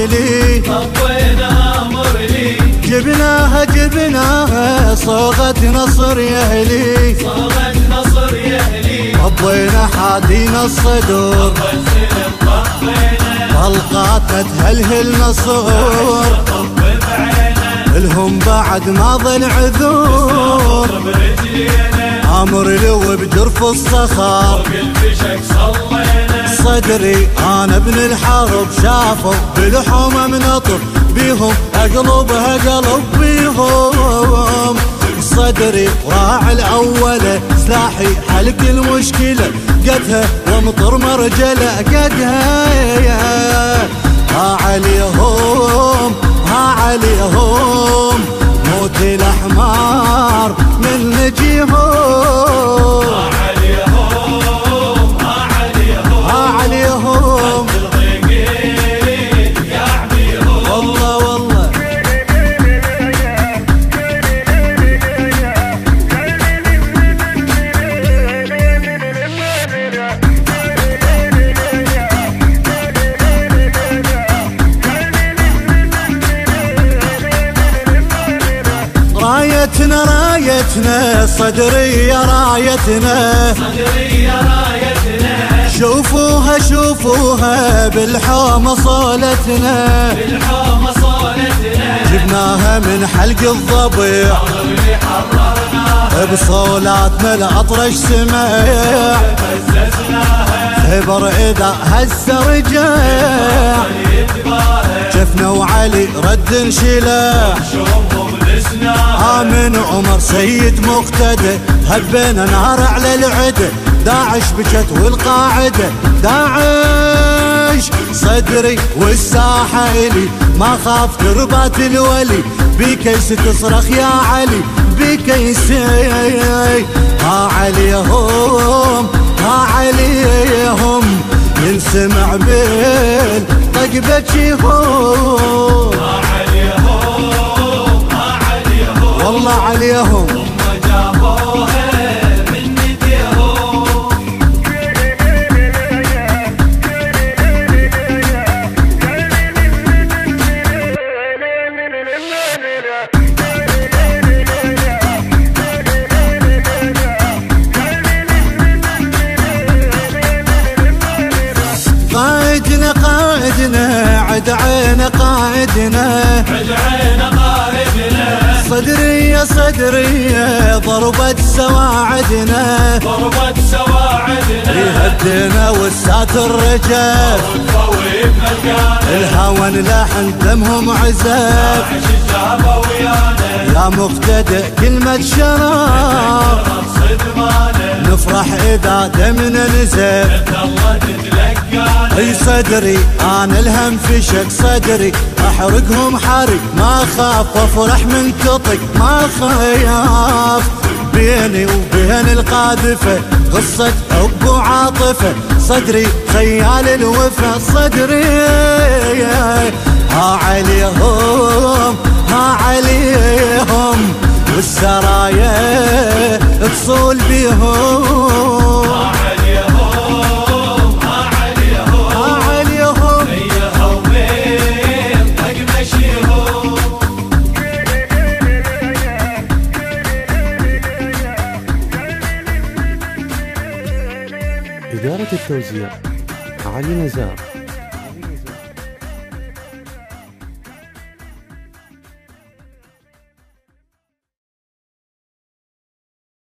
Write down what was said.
مرلي طوينا مرلي جبناها صوغة نصر يهلي صوغة نصر يهلي طبينا حادينا الصدور طلقاتنا تهلهل نصور الهم بعد ما ظل عذور امر لو بجرف الصخر صدري انا ابن الحرب شافوا بلحومه منطر بيهم اقلبها قلب بيهم صدري راعي الاولى سلاحي حلق المشكله قدها ومطر مرجله قدها ها عليهم ها عليهم موت الاحمر من نجيهم ها عليهم ها عليهم والله والله رايتنا رايتنا صدري يا رايتنا صدري يا رايتنا شوفوها شوفوها بالحومة صولتنا بالحومة صولتنا جبناها من حلق الضبيع بصولاتنا الأطرش سماع خبر إذا هز رجاع جفنا وعلي رد انشلاع من عمر سيد مقتدى هبينا نار على العدى داعش بجت والقاعدة داعش صدري والساحة إلي ما خاف تربات الولي بكيس تصرخ يا علي بكيس ها عليهم ها عليهم ينسمع بين طقبتشيهم والله عليهم هم جابوها من نديهم قائدنا قائدنا عد عين قائدنا عد عين قائدنا صدري يا صدري ضربت سواعدنا ضربت سواعدنا يهدنا والساتر رجال الهوى لحن دمهم عزاف يا مقتدى كلمة شرف نفرح إذا دمنا نزف اي صدري انا الهم في شك صدري احرقهم حرق ما خاف وافرح من تطق ما خاف بيني وبين القاذفة قصة حب وعاطفة صدري خيال الوفا صدري ها عليهم ها عليهم والسرايا تصول بيهم إدارة التوزيع علي نزار.